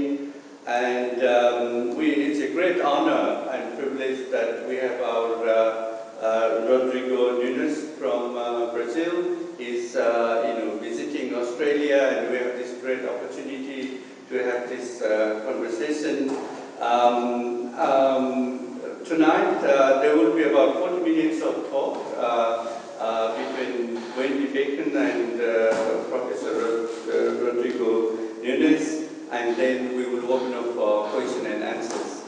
morning. And it's a great honor and privilege that we have our Rodrigo Nunes from Brazil. He's visiting Australia, and we have this great opportunity to have this conversation. Tonight there will be about 40 minutes of talk between Wendy Bacon and Professor Rodrigo Nunes, and then we will open up for question and answers.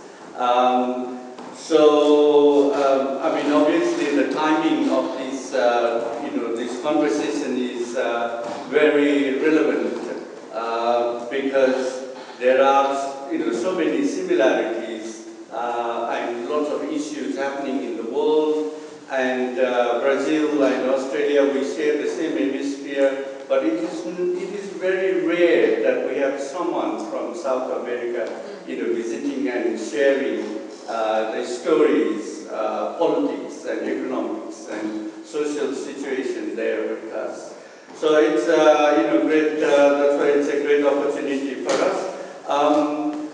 Obviously the timing of this, this conversation is very relevant because there are, so many similarities and lots of issues happening in the world. And Brazil and Australia, we share the same hemisphere, but it is very rare that we have someone from South America, visiting and sharing the stories, politics and economics and social situation there with us. So it's great. That's why it's a great opportunity for us.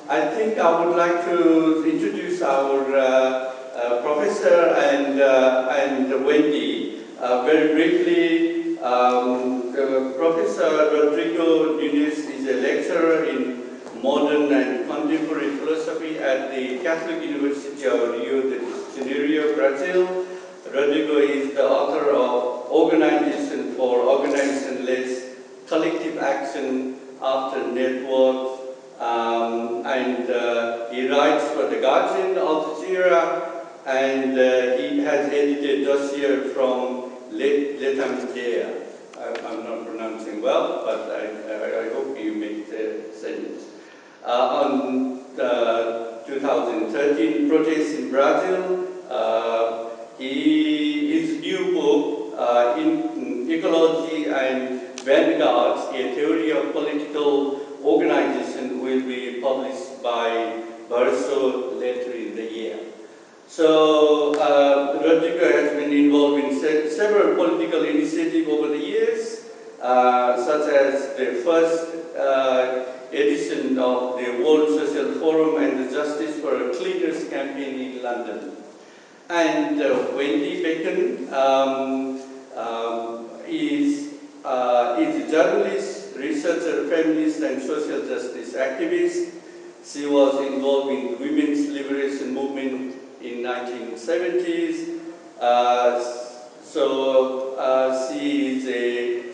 I think I would like to introduce our professor and Wendy very briefly. Professor Rodrigo Nunes is a lecturer in modern and contemporary philosophy at the Catholic University of Rio de Janeiro, Brazil. Rodrigo is the author of Organization for Organization-less Collective Action After Networks, and he writes for The Guardian, Al Jazeera, and he has edited dossier from Letamidea. I'm not pronouncing well, but I hope you make the sense. On 2013 protests in Brazil, his new book, in Ecology and Vanguards, A Theory of Political Organization, will be published by Barso later in the year. So Rodrigo has been involved in several political initiatives over the years, such as the first edition of the World Social Forum and the Justice for a Cleaners campaign in London. And Wendy Bacon is a journalist, researcher, feminist, and social justice activist. She was involved in the women's liberation movement in 1970s.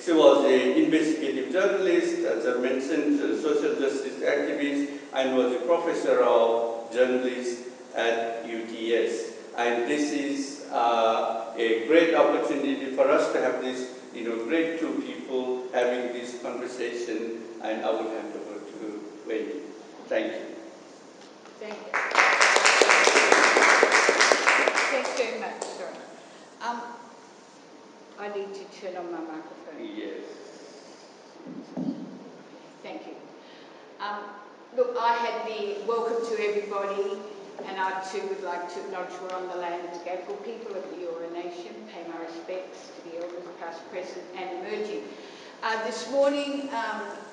She was an investigative journalist, as I mentioned, a social justice activist, and was a professor of journalism at UTS. And this is a great opportunity for us to have this, great two people having this conversation, and I will hand over to Wendy. Thank you. Thank you. Thanks very much, sir. I need to turn on my microphone. Yes. Thank you. Look, I had the welcome to everybody, and I too would like to acknowledge we're on the land of the Gadigal people of the Eora Nation, pay my respects to the elders past, present and emerging. This morning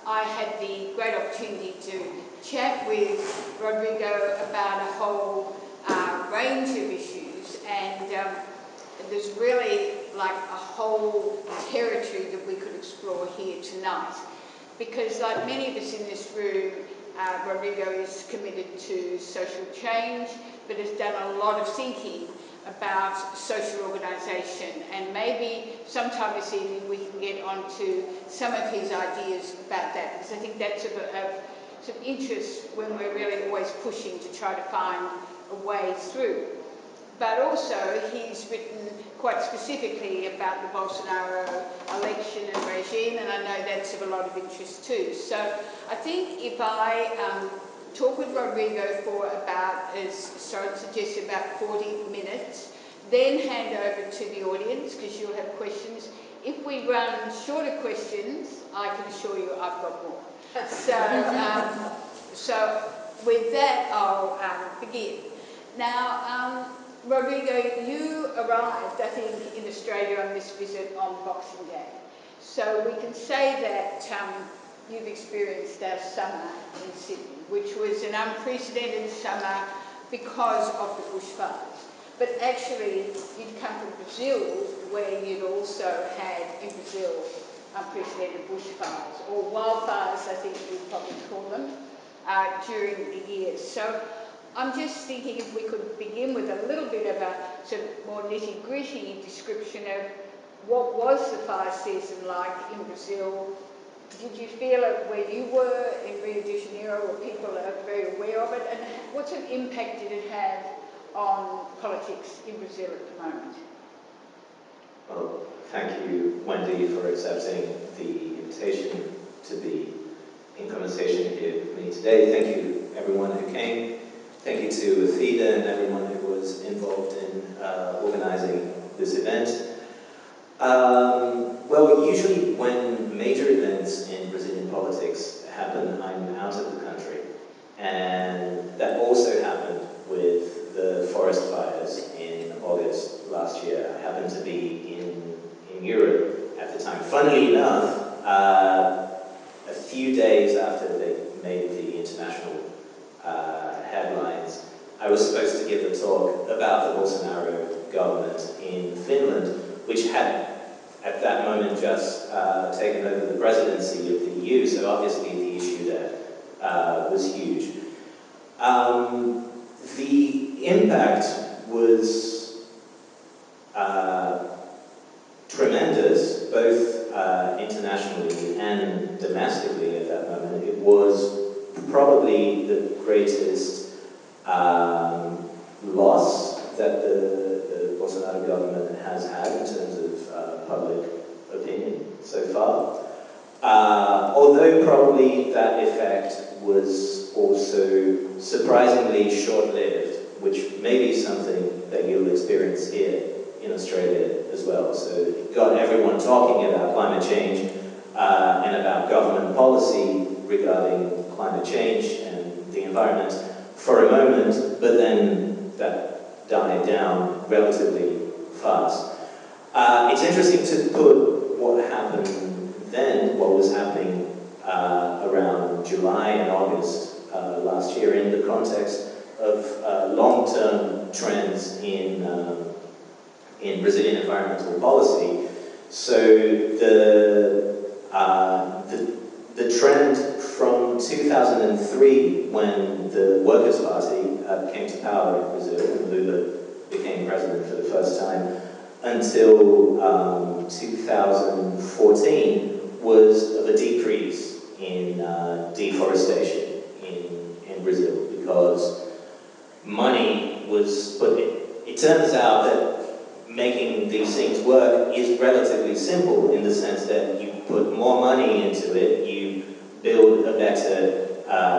I had the great opportunity to chat with Rodrigo about a whole range of issues, and there's really like a whole territory that we could explore here tonight. Because like many of us in this room, Rodrigo is committed to social change, but has done a lot of thinking about social organisation, and maybe sometime this evening we can get onto some of his ideas about that, because I think that's of some interest when we're really always pushing to try to find a way through. But also he's written quite specifically about the Bolsonaro election and regime, and I know that's of a lot of interest too. So I think if I talk with Rodrigo for about, as Sharon suggested, about 40 minutes, then hand over to the audience because you'll have questions. If we run shorter questions, I can assure you I've got more. So with that, I'll begin. Now, Rodrigo, you arrived, I think, in Australia on this visit on Boxing Day. So we can say that you've experienced our summer in Sydney, which was an unprecedented summer because of the bushfires. But actually, you'd come from Brazil, where you'd also had, in Brazil, unprecedented bushfires, or wildfires, I think you'd probably call them, during the year. So I'm just thinking if we could begin with a little bit of a sort of more nitty-gritty description of what was the fire season like in Brazil. Did you feel it where you were in Rio de Janeiro, where people are very aware of it, and what sort of impact did it have on politics in Brazil at the moment? Well, thank you, Wendy, for accepting the invitation to be in conversation here with me today. Thank you, everyone who came. Thank you to APHEDA and everyone who was involved in organizing this event. Well, usually when major events in Brazilian politics happen, I'm out of the country. And that also happened with the forest fires in August last year. I happened to be in Europe at the time. Funnily enough, a few days after they made the international headlines, I was supposed to give a talk about the Bolsonaro government in Finland, which had at that moment just taken over the presidency of the EU, so obviously the issue there was huge. The impact was tremendous, both internationally and domestically at that moment. It was probably the greatest loss that the Bolsonaro government has had in terms of public opinion so far. Although probably that effect was also surprisingly short-lived, which may be something that you'll experience here in Australia as well. So it got everyone talking about climate change and about government policy regarding climate change and the environment for a moment, but then that died down relatively fast. It's interesting to put what happened then, what was happening around July and August last year in the context of long-term trends in Brazilian environmental policy. So the trend from 2003, when the Workers' Party came to power in Brazil and Lula became president for the first time, until 2014, was of a decrease in deforestation in Brazil, because money was put in. It turns out that making these things work is relatively simple, in the sense that you put more money into it, you build a better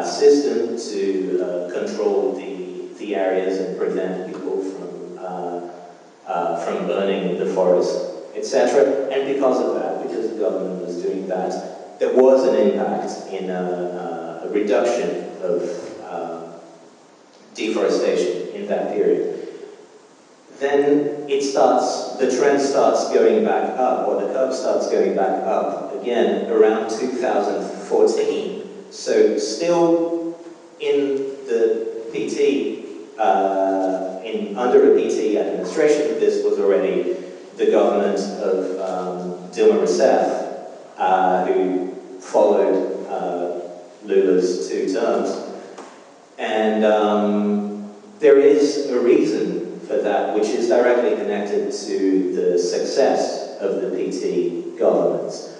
system to control the areas and prevent people from burning the forest, etc. And because of that, because the government was doing that, there was an impact in a reduction of deforestation in that period. Then the trend starts going back up, or the curve starts going back up again around 2014. So still in the PT, under a PT administration, this was already the government of Dilma Rousseff, who followed Lula's 2 terms. And there is a reason for that, which is directly connected to the success of the PT governments.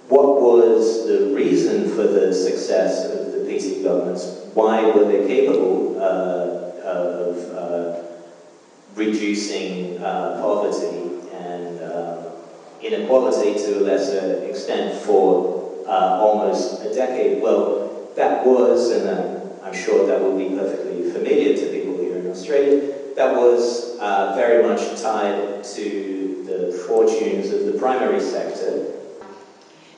What was the reason for the success of the PT governments? Why were they capable of reducing poverty and inequality to a lesser extent for almost a decade? Well, that was, and I'm sure that will be perfectly familiar to people here in Australia, that was very much tied to the fortunes of the primary sector.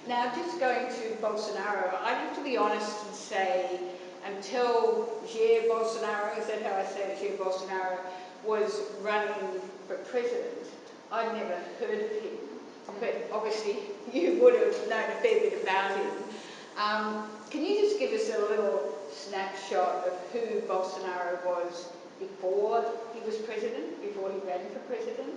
Now, just going to Bolsonaro, I have to be honest and say, until Jair Bolsonaro, is that how I say it, Jair Bolsonaro, was running for president, I'd never heard of him. But obviously, you would have known a fair bit about him. Can you just give us a little snapshot of who Bolsonaro was before he was president, before he ran for president?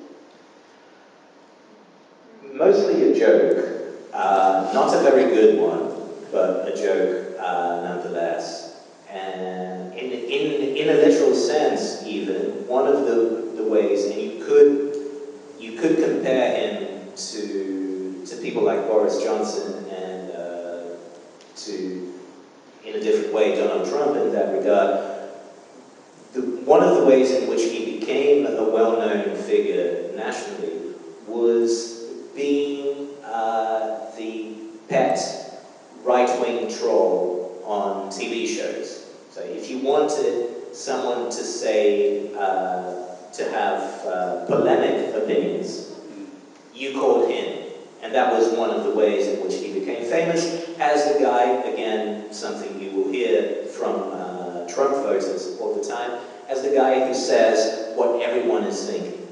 Mostly a joke, not a very good one, but a joke nonetheless. And in a literal sense, even one of the ways, and you could compare him to people like Boris Johnson and in a different way, Donald Trump in that regard. One of the ways in which he became a well-known figure nationally was being the pet right-wing troll on TV shows. So if you wanted someone to say, to have polemic opinions, you called him. And that was one of the ways in which he became famous as the guy, again, something you will hear from Trump voters all the time, as the guy who says what everyone is thinking.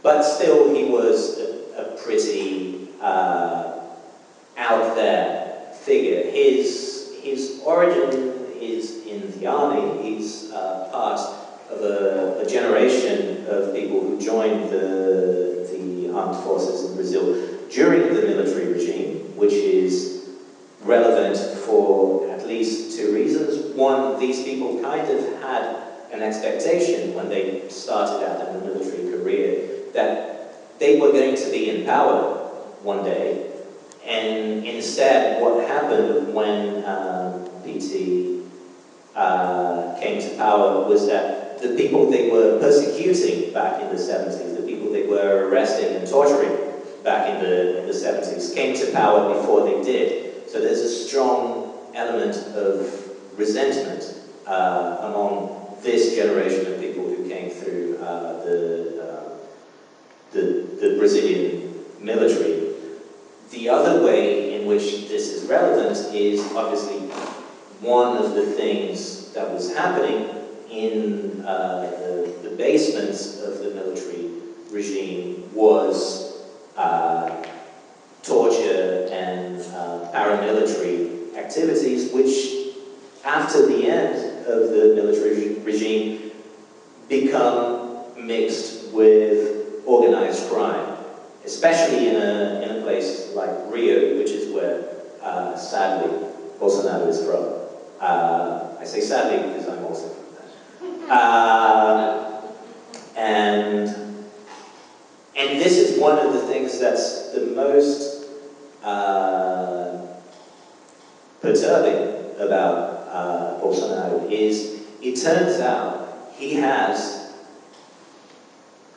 But still, he was a pretty out there figure. His origin is in the army. He's part of a generation of people who joined the armed forces in Brazil during the military regime, which is relevant for at least two reasons. One, these people kind of had an expectation when they started out in the military career that they were going to be in power one day. And instead, what happened when PT came to power was that the people they were persecuting back in the 70s, the people they were arresting and torturing back in the 70s, came to power before they did. So there's a strong element of resentment among this generation of people who came through the Brazilian military. The other way in which this is relevant is obviously one of the things that was happening in the basements of the military regime was torture and paramilitary activities, which after the end of the military regime become mixed with organized crime, especially in a place like Rio, which is where, sadly, Bolsonaro is from. I say sadly because I'm also from there. And this is one of the things that's the most perturbing about Bolsonaro is it turns out he has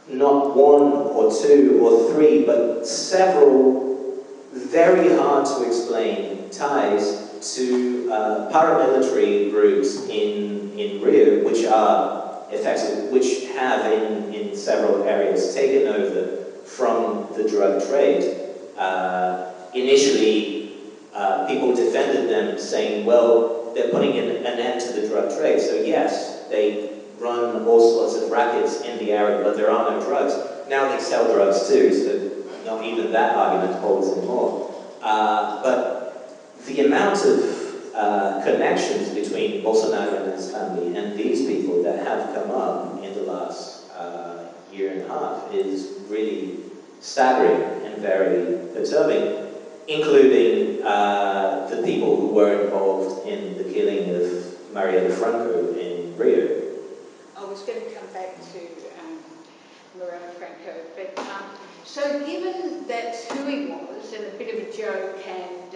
not one or two or three, but several very hard to explain ties to paramilitary groups in Rio, which are effective, which have in several areas taken over from the drug trade. Initially, people defended them, saying, well, they're putting an end to the drug trade. So yes, they run all sorts of rackets in the area, but there are no drugs. Now they sell drugs too, so not even that argument holds anymore. But the amount of connections between Bolsonaro and his family and these people that have come up in the last year and a half is really staggering and very perturbing, including the people who were involved in the killing of Marielle Franco in Rio. I was going to come back to Marielle Franco, but so given that's who he was, and a bit of a joke, and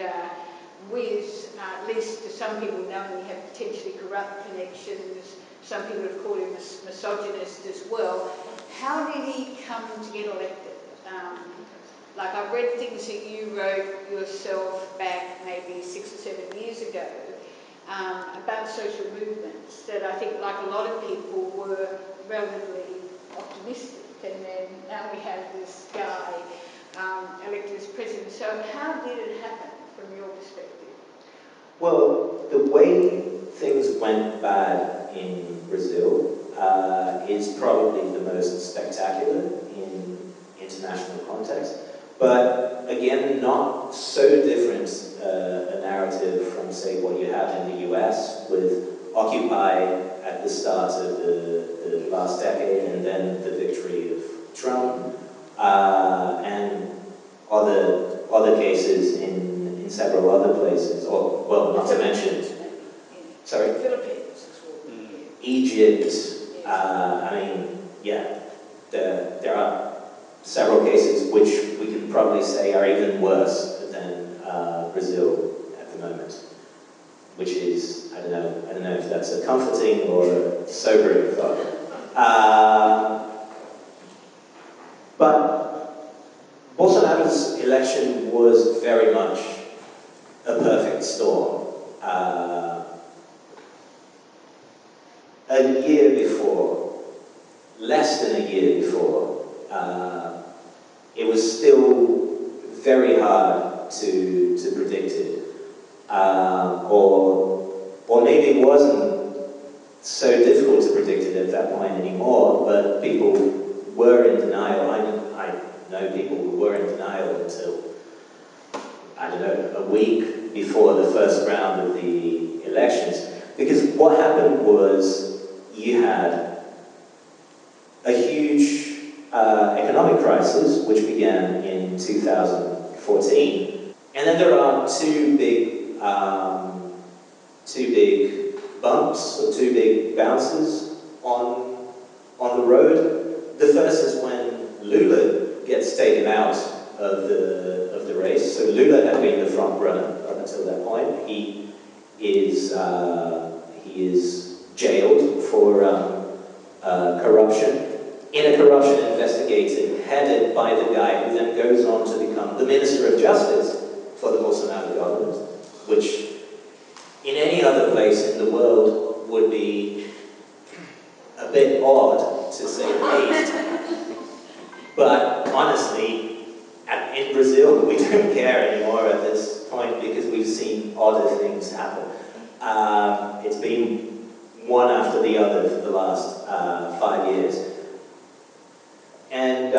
with, at least to some people, knowing he had potentially corrupt connections, some people have called him a misogynist as well, how did he come to get elected? Like I've read things that you wrote yourself back maybe 6 or 7 years ago about social movements that I think, like a lot of people, were relatively optimistic, and then now we have this guy elected as president. So how did it happen from your perspective? Well, the way things went bad in Brazil is probably the most spectacular in international context. But again, not so different a narrative from, say, what you have in the US with Occupy at the start of the last decade and then the victory of Trump, and other cases in several other places, or, well, not to mention, sorry? Philippines. Egypt, I mean, yeah, there are several cases which we can probably say are even worse than Brazil at the moment, which is, I don't know if that's a comforting or a sobering thought. But Bolsonaro's election was very much a perfect storm. A year before, less than a year before, it was still very hard to predict it. Or maybe it wasn't so difficult to predict it at that point anymore, but people were in denial. I know people who were in denial until, I don't know, a week before the first round of the elections. Because what happened was you had a huge economic crisis, which began in 2014. And then there are two big bumps, or two big bounces on the road. The first is when Lula gets taken out of the race. So Lula had been the front runner up until that point. He is jailed for corruption in a corruption investigation headed by the guy who then goes on to become the Minister of Justice for the Bolsonaro government, which in any other place in the world would be a bit odd, to say the least. But honestly, in Brazil, we don't care anymore at this point because we've seen odder things happen. It's been one after the other for the last 5 years. And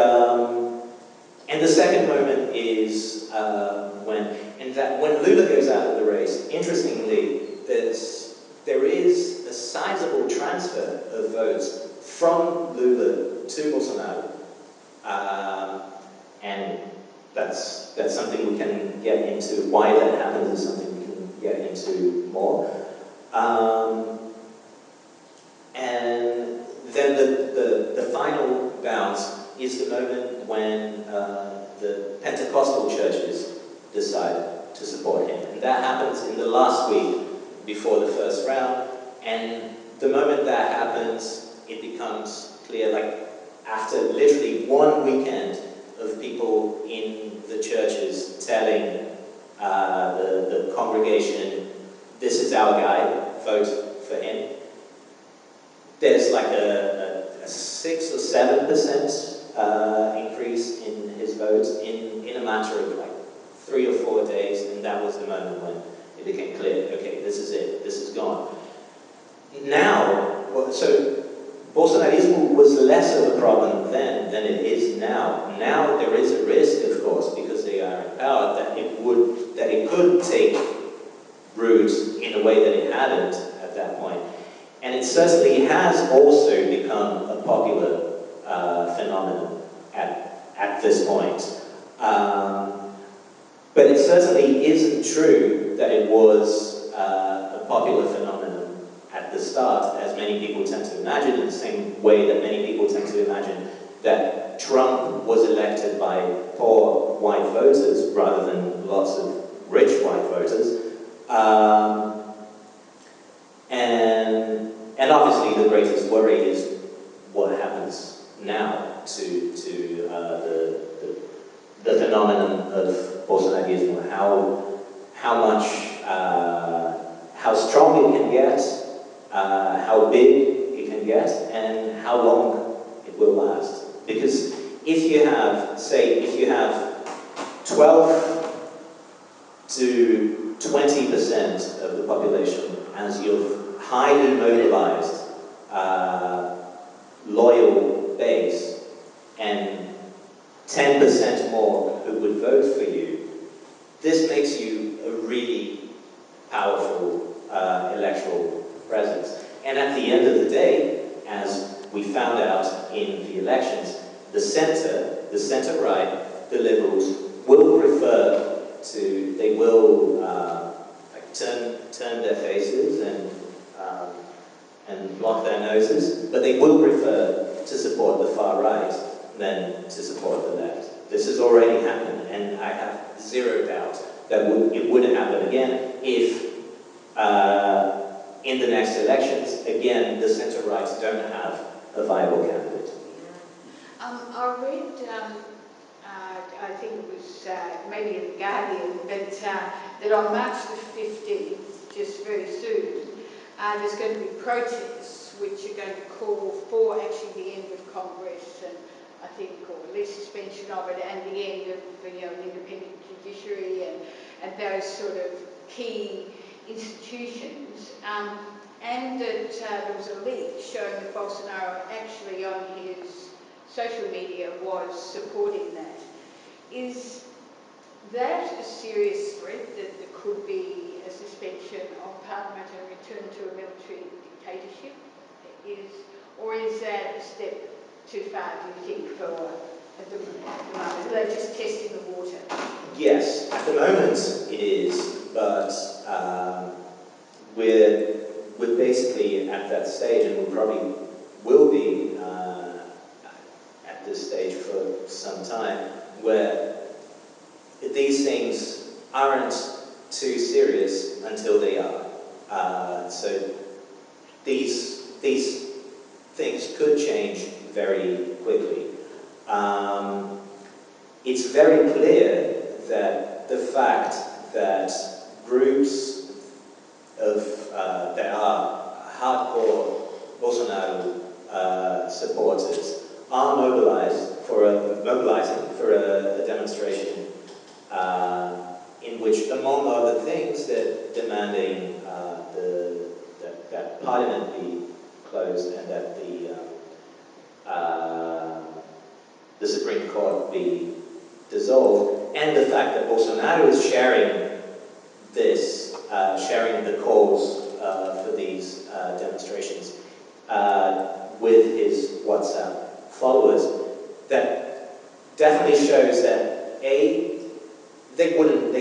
the second moment is when Lula goes out of the race. Interestingly, there is a sizable transfer of votes from Lula to Bolsonaro, and that's something we can get into. Why that happens is something we can get into more. And then the final bounce is the moment when the Pentecostal churches decide to support him. And that happens in the last week before the first round. And the moment that happens, it becomes clear, like after literally one weekend of people in the churches telling the congregation, this is our guy, vote for him. There's like a 6 or 7% increase in his votes in a matter of like 3 or 4 days, and that was the moment when it became clear, okay, this is it, this is gone. Now, so Bolsonarismo was less of a problem then than it is now. Now there is a risk, of course, because they are in power, that it could take root in a way that it hadn't at that point. And it certainly has also become a popular phenomenon at this point. But it certainly isn't true that it was a popular phenomenon at the start, as many people tend to imagine, in the same way that many people tend to imagine that Trump was elected by poor white voters rather than lots of rich white voters. And obviously the greatest worry is what happens now to the phenomenon of Bolsonarismo, how strong it can get, how big it can get, and how long it will last. Because if you have 12 to 20% of the population as your highly mobilized, loyal base, and 10% more who would vote for you, this makes you a really powerful electoral presence. And at the end of the day, as we found out in the elections, the centre-right, the Liberals, will prefer to, they will turn their faces and block their noses, but they will prefer to support the far right than to support the left. This has already happened, and I have zero doubt that it would happen again if, in the next elections, again, the centre-rights don't have a viable candidate. I read, I think it was maybe in The Guardian, but that on March the 15th, just very soon, there's going to be protests which are going to call for actually the end of Congress and I think, or at least suspension of it, and the end of an independent judiciary and those sort of key institutions. And that there was a leak showing that Bolsonaro actually on his social media was supporting that. Is that a serious threat that there could be a suspension of Parliament and return to a military dictatorship? Or is that a step too far, do you think, for at the moment? Are they just testing the water? Yes, at the moment it is, but we're basically at that stage, and we probably will be at this stage for some time, where these things aren't too serious until they are. So these things could change very quickly. It's very clear that the fact that groups that are hardcore Bolsonaro supporters are mobilizing for a demonstration in which, among other things, they're demanding that Parliament be closed and that the Supreme Court be dissolved, and the fact that Bolsonaro is sharing this, sharing the calls for these demonstrations with his WhatsApp followers, that definitely shows that they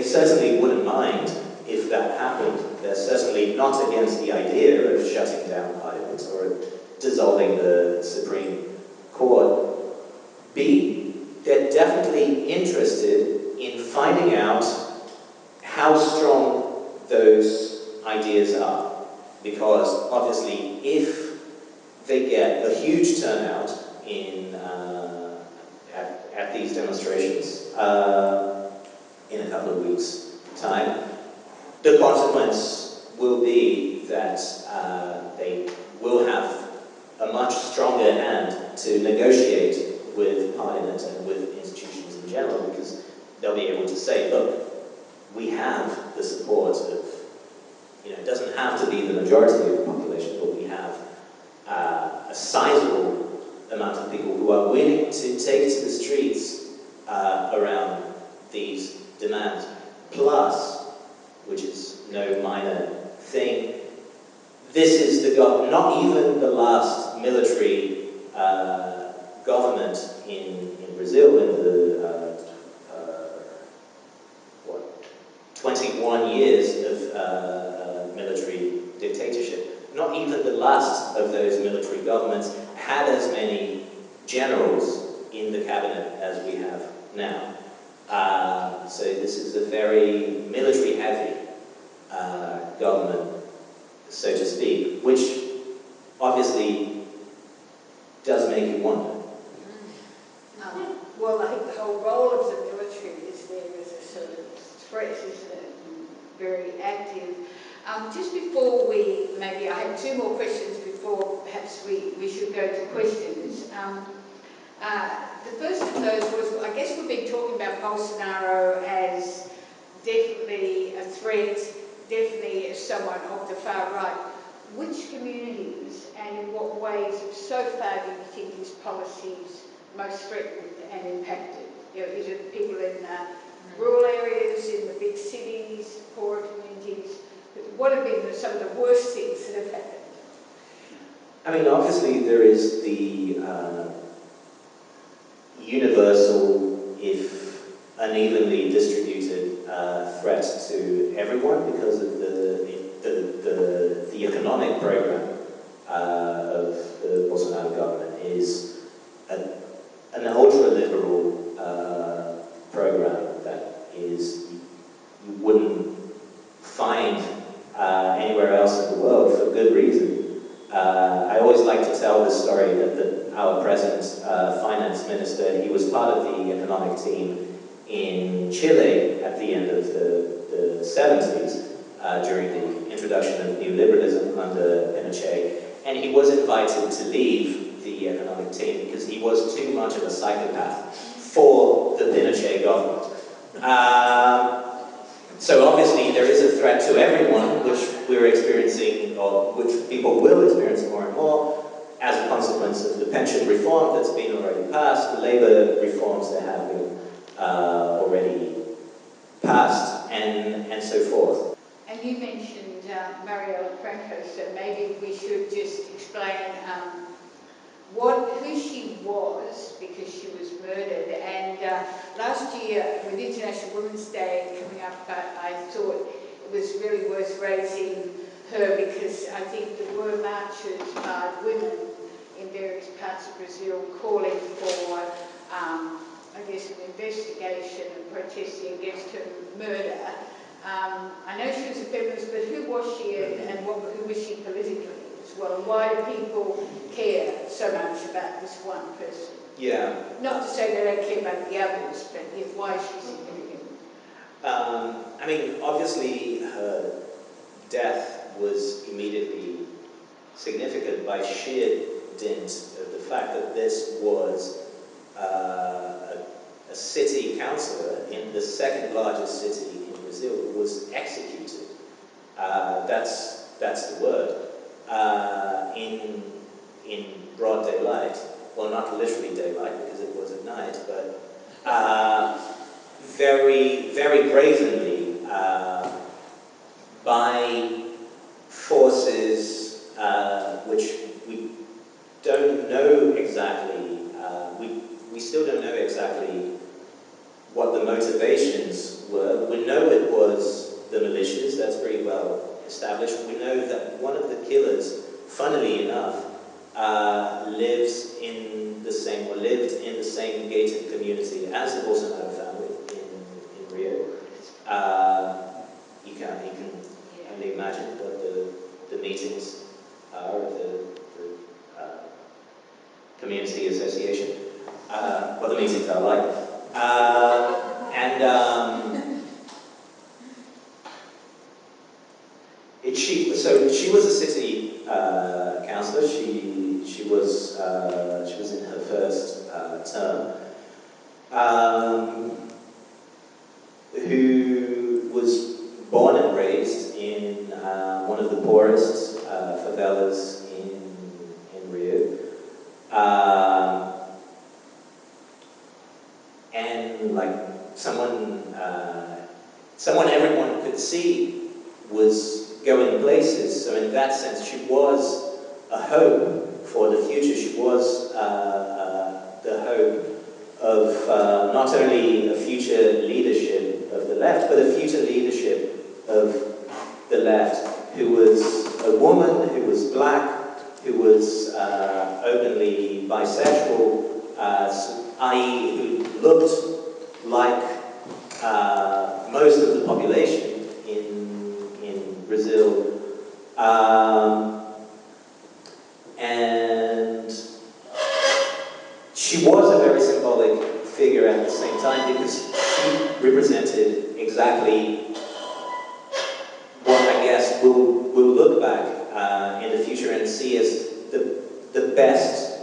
certainly wouldn't mind if that happened. They're certainly not against the idea of shutting down Parliament or dissolving the Supreme Court. B, they're definitely interested in finding out how strong those ideas are. Because obviously, if they get a huge turnout at these demonstrations in a couple of weeks' time, the consequence will be that they will have a much stronger hand to negotiate with Parliament and with institutions in general, because they'll be able to say, look, we have the support of, it doesn't have to be the majority of the population, but we have a sizable amount of people who are willing to take to the streets around these demands. Plus, which is no minor thing, this is not even the last military government in Brazil in the 21 years of military dictatorship. Not even the last of those military governments had as many generals in the cabinet as we have now. So this is a very military-heavy government, so to speak, which obviously does make you wonder. Well, I think the whole role of the military is there as a sort of threat, isn't it? Very active. Just before maybe I have two more questions before perhaps we should go to questions. The first of those was, I guess we've been talking about Bolsonaro as definitely a threat, definitely as someone of the far right. Which communities and in what ways, so far, do you think his policies most threatened and impacted? You know, is it people in rural areas, in the big cities, poorer communities? What have been some of the worst things that have happened? I mean, obviously there is the universal, if unevenly distributed, threat to everyone because of the economic program of the Bolsonaro government is an ultra-liberal program that is you wouldn't find anywhere else in the world for good reason. I always like to tell this story that our present finance minister, he was part of the economic team in Chile at the end of the 70s during the introduction of neoliberalism under Pinochet, and he was invited to leave the economic team because he was too much of a psychopath for the Pinochet government. So obviously there is a threat to everyone, which we're experiencing, or which people will experience more and more, as a consequence of the pension reform that's been already passed, the labour reforms that have been already passed, and so forth. And you mentioned Marielle Franco, so maybe we should just explain who she was, because she was murdered. And last year, with International Women's Day coming up, I thought it was really worth raising her, because I think there were marches by women in various parts of Brazil calling for, I guess, an investigation and protesting against her murder. I know she was a feminist, but who was she, and who was she politically as well? And why do people care so much about this one person? Yeah. Not to say they don't care about the others, but why is she significant? I mean, obviously her death was immediately significant by sheer dint of the fact that this was a city councillor in the second largest city in Brazil who was executed. That's the word. In broad daylight. Well, not literally daylight because it was at night, but very, very brazenly by forces which we don't know exactly, we still don't know exactly what the motivations were. We know it was the militias, that's very well established. We know that one of the killers, funnily enough, lived in the same gated community as the Bolsonaro family in Rio. You can only imagine what the meetings are of the community association, what the meetings are like. She was a city councillor. She was in her first term. Who was born and raised in one of the poorest favelas in Rio. And like someone everyone could see was going places. So in that sense, she was a hope for the future. She was the hope of not only a future leadership of the left, but a future leadership of the left who was a woman, who was black, who was openly bisexual, i.e. who looked like most of the population in Brazil. And she was a very symbolic figure at the same time because she represented exactly what I guess we'll look back in the future and see as the best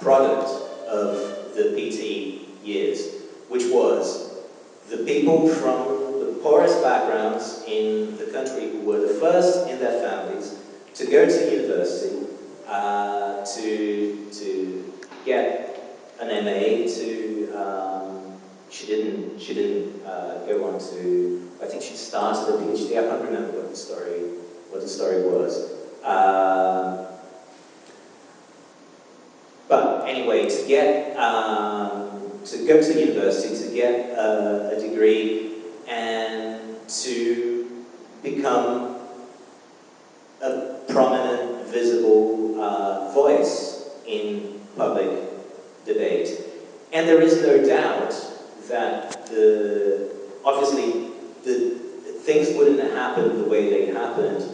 product of the PT years, which was the people from the poorest backgrounds in the country who were the first in their families to go to university, to get an MA she didn't go on to, I think she started a PhD, I can't remember what the story was. But anyway, to get, to go to university, to get a degree, and to become a prominent, visible voice in public debate. And there is no doubt that obviously things wouldn't have happened the way they happened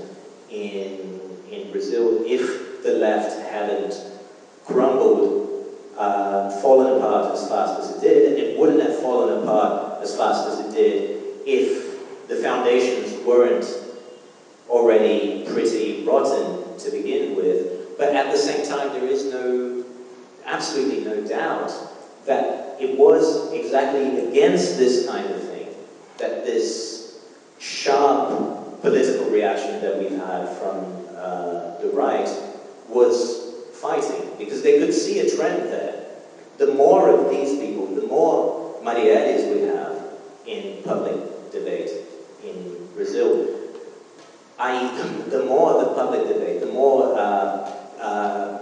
in Brazil if the left hadn't crumbled, fallen apart as fast as it did, and it wouldn't have fallen apart as fast as it did if the foundations weren't already pretty rotten to begin with. But at the same time, there is absolutely no doubt that it was exactly against this kind of thing that this sharp political reaction that we've had from the right was fighting, because they could see a trend there. The more of these people, the more Marielles we have in public debate in Brazil, i.e. the more the public debate, the more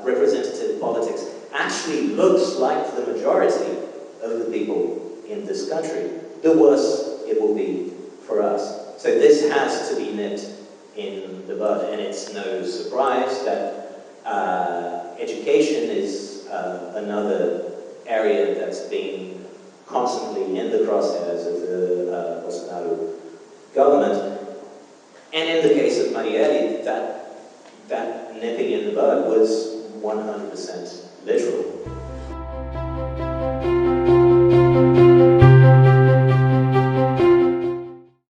representative politics actually looks like the majority of the people in this country, the worse it will be for us. So this has to be nipped in the bud, and it's no surprise that education is another area that's been constantly in the crosshairs of the Bolsonaro government. And in the case of Marielle, that nipping in the bud was 100% literal.